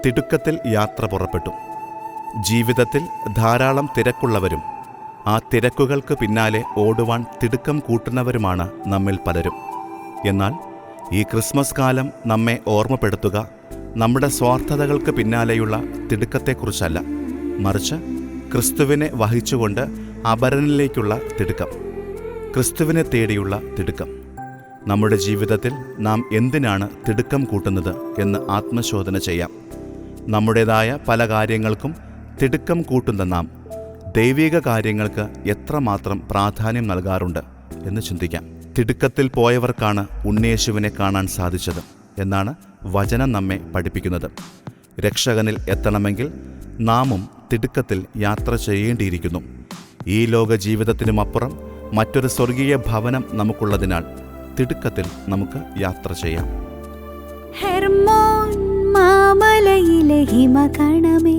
തിടുക്കത്തിൽ യാത്ര പുറപ്പെട്ടു. ജീവിതത്തിൽ ധാരാളം തിരക്കുള്ളവരും ആ തിരക്കുകൾക്ക് പിന്നാലെ ഓടുവാൻ തിടുക്കം കൂട്ടുന്നവരുമാണ് നമ്മിൽ പലരും. എന്നാൽ ഈ ക്രിസ്മസ് കാലം നമ്മെ ഓർമ്മപ്പെടുത്തുക നമ്മുടെ സ്വാർത്ഥതകൾക്ക് പിന്നാലെയുള്ള തിടുക്കത്തെക്കുറിച്ചല്ല, മറിച്ച് ക്രിസ്തുവിനെ വഹിച്ചുകൊണ്ട് അപരനിലേക്കുള്ള തിടുക്കം, ക്രിസ്തുവിനെ തേടിയുള്ള തിടുക്കം. നമ്മുടെ ജീവിതത്തിൽ നാം എന്തിനാണ് തിടുക്കം കൂട്ടുന്നത് എന്ന് ആത്മശോധന ചെയ്യാം. നമ്മുടേതായ പല കാര്യങ്ങൾക്കും തിടുക്കം കൂട്ടുന്ന നാം ദൈവിക കാര്യങ്ങൾക്ക് എത്രമാത്രം പ്രാധാന്യം നൽകാറുണ്ട് എന്ന് ചിന്തിക്കാം. തിടുക്കത്തിൽ പോയവർക്കാണ് ഉണ്ണിയേശുവിനെ കാണാൻ സാധിച്ചത് എന്നാണ് വചനം നമ്മെ പഠിപ്പിക്കുന്നത്. രക്ഷകനിൽ എത്തണമെങ്കിൽ നാമും തിടുക്കത്തിൽ യാത്ര ചെയ്യേണ്ടിയിരിക്കുന്നു. ഈ ലോക ജീവിതത്തിനുമപ്പുറം മറ്റൊരു സ്വർഗീയ ഭവനം നമുക്കുള്ളതിനാൽ തിടുക്കത്തിൽ നമുക്ക് യാത്ര ചെയ്യാം. ഹെർമോൻ മാമലയിലെ ഹിമകണമേ,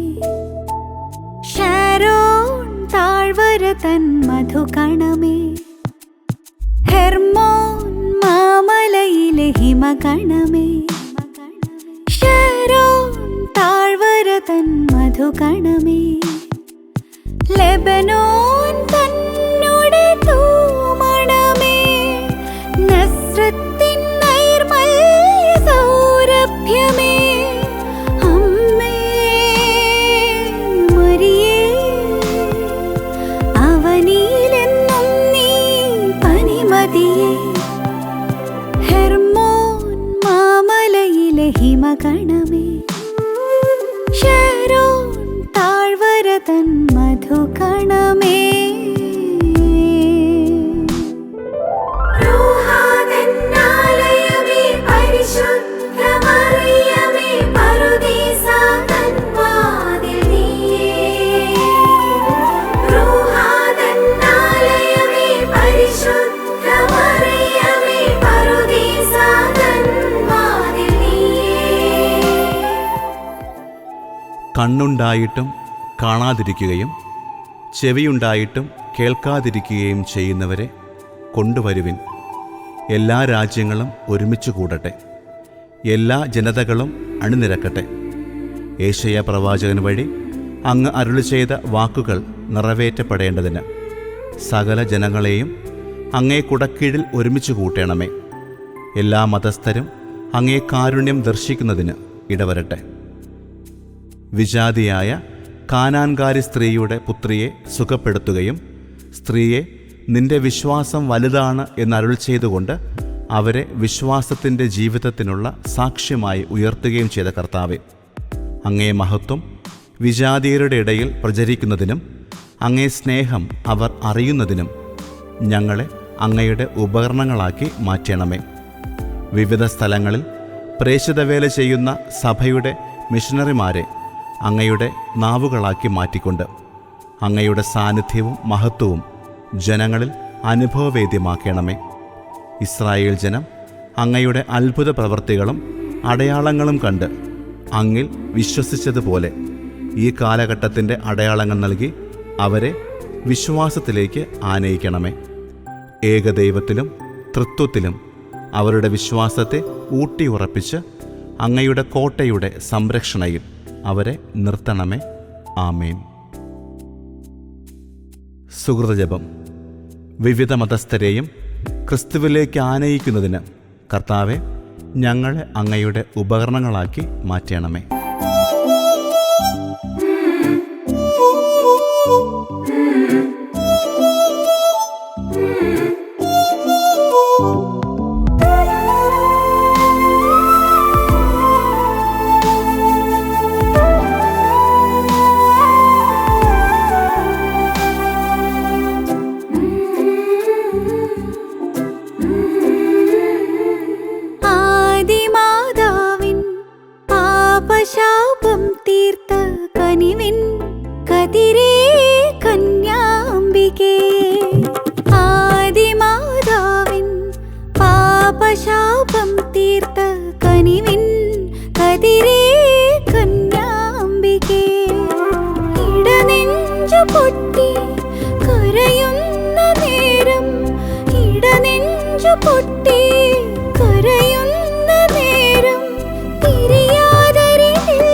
ഷാരോൺ താഴ്വര തൻ മധുകണമേ. ഹെർമോൻ മാമലയിലെ ഹിമകണമേ, ഷാരോൺ താഴ്വര തൻ മധുകണമേ. ലെബനോൻ തന്നോടെ തൂമണമേ, നസ്രത്തിൻ നൈർമല്യ സൗരഭ്യമേ. അമ്മേ മരിയേ, അവനിലെന്നും നീ പനിമതിയേ. ഹെർമോൻ മാമലയിലെ ഹിമകണമേ, ഷാരോൺ താഴ്വര തൻ മധുകണമേ. കണ്ണുണ്ടായിട്ടും കാണാതിരിക്കുകയും ചെവിയുണ്ടായിട്ടും കേൾക്കാതിരിക്കുകയും ചെയ്യുന്നവരെ കൊണ്ടുവരുവിൻ. എല്ലാ രാജ്യങ്ങളും ഒരുമിച്ച് കൂടട്ടെ, എല്ലാ ജനതകളും അണിനിരക്കട്ടെ. യേശയ്യാ പ്രവാചകൻ വഴി അങ്ങ് അരുളി ചെയ്ത വാക്കുകൾ നിറവേറ്റപ്പെടേണ്ടതിന് സകല ജനങ്ങളെയും അങ്ങേ കുടക്കീഴിൽ ഒരുമിച്ച് കൂട്ടണമേ. എല്ലാ മതസ്ഥരും അങ്ങേ കാരുണ്യം ദർശിക്കുന്നതിന് ഇടവരട്ടെ. വിജാതിയായ കാനാൻകാരി സ്ത്രീയുടെ പുത്രിയെ സുഖപ്പെടുത്തുകയും സ്ത്രീയെ നിന്റെ വിശ്വാസം വലുതാണ് എന്നരുൾ ചെയ്തുകൊണ്ട് അവരെ വിശ്വാസത്തിൻ്റെ ജീവിതത്തിനുള്ള സാക്ഷ്യമായി ഉയർത്തുകയും ചെയ്ത കർത്താവേ, അങ്ങേ മഹത്വം വിജാതിയരുടെ ഇടയിൽ പ്രചരിക്കുന്നതിനും അങ്ങേ സ്നേഹം അവർ അറിയുന്നതിനും ഞങ്ങളെ അങ്ങയുടെ ഉപകരണങ്ങളാക്കി മാറ്റണമേ. വിവിധ സ്ഥലങ്ങളിൽ പ്രേഷിതവേല ചെയ്യുന്ന സഭയുടെ മിഷണറിമാരെ അങ്ങയുടെ നാവുകളാക്കി മാറ്റിക്കൊണ്ട് അങ്ങയുടെ സാന്നിധ്യവും മഹത്വവും ജനങ്ങളിൽ അനുഭവവേദ്യമാക്കണമേ. ഇസ്രായേൽ ജനം അങ്ങയുടെ അത്ഭുത പ്രവൃത്തികളും അടയാളങ്ങളും കണ്ട് അങ്ങിൽ വിശ്വസിച്ചതുപോലെ ഈ കാലഘട്ടത്തിൻ്റെ അടയാളങ്ങൾ നൽകി അവരെ വിശ്വാസത്തിലേക്ക് ആനയിക്കണമേ. ഏകദൈവത്തിലും തൃത്വത്തിലും അവരുടെ വിശ്വാസത്തെ ഊട്ടിയുറപ്പിച്ച് അങ്ങയുടെ കോട്ടയുടെ സംരക്ഷണയിൽ അവരെ നിർത്തണമേ. ആമേൻ. സുഹൃതജപം. വിവിധ മതസ്ഥരെയും ക്രിസ്തുവിലേക്ക് ആനയിക്കുന്നതിന് കർത്താവെ, ഞങ്ങളെ അങ്ങയുടെ ഉപകരണങ്ങളാക്കി മാറ്റണമേ. ശാപം തീർത്ത കനിവിൻ കതിരേ കന്യാംബികേ, ആദിമാതാവിൻ പാപശാപം തീർത്ത കനിവിൻ കതിരേ കന്യാംബികേ. ഇടനെഞ്ചു പൊട്ടി കരയുന്ന നേരം, ഇടനെഞ്ചു പൊട്ടി കരയുന്ന നേരം തിരിയാതരികിൽ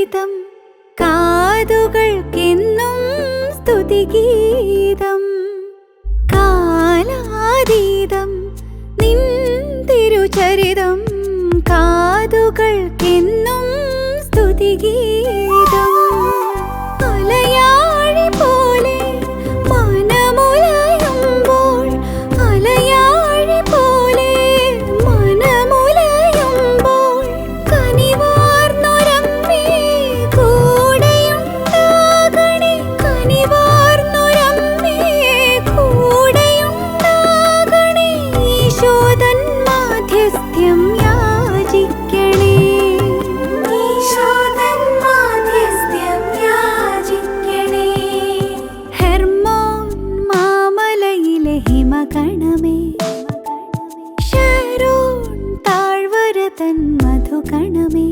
ചരിതം കാതുകൾക്കെന്നും സ്തുതിഗീതം. കാലാതീതം നിൻ തിരുചരിതം കാതുകൾക്കെന്നും സ്തുതിഗീതം. അലയാഴി പോലെ മനമുലയുമ്പോൾ, അലയാഴി പോലെ മനമുലയുമ്പോൾ കനിവാർന്നൊരമ്മേ കൂടെയുണ്ടാകണേ, കനിവാർന്നൊരമ്മേ കൂടെയുണ്ടാകണേ. ഈശോദൻ മാധ്യസ്ഥ്യം യാചിക്കണേ, ഈശോദൻ മാധ്യസ്ഥ്യം യാചിക്കണേ. ഹെർമോൻ മാമലയിലെ ഹിമകണമേ, ശരോൺ താഴ്വര തൻ മധുകണമേ,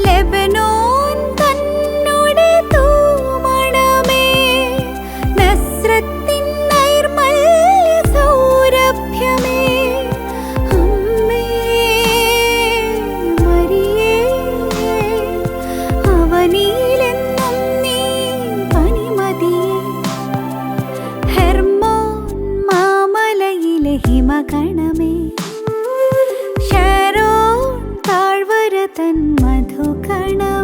ലെബനോൻ തന്നുടെ തൂമണമേ, നസ്രത്തിൻ നൈർമല്യ സൗരഭ്യമേ. അമ്മേ മരിയേ, അവനിലെന്നും നീ പനിമതിയേ. ഹെർമോൻ മാമലയിലെ ഹിമകണമേ, ശരോൺ താഴ്വര തൻ മധുകണമേ.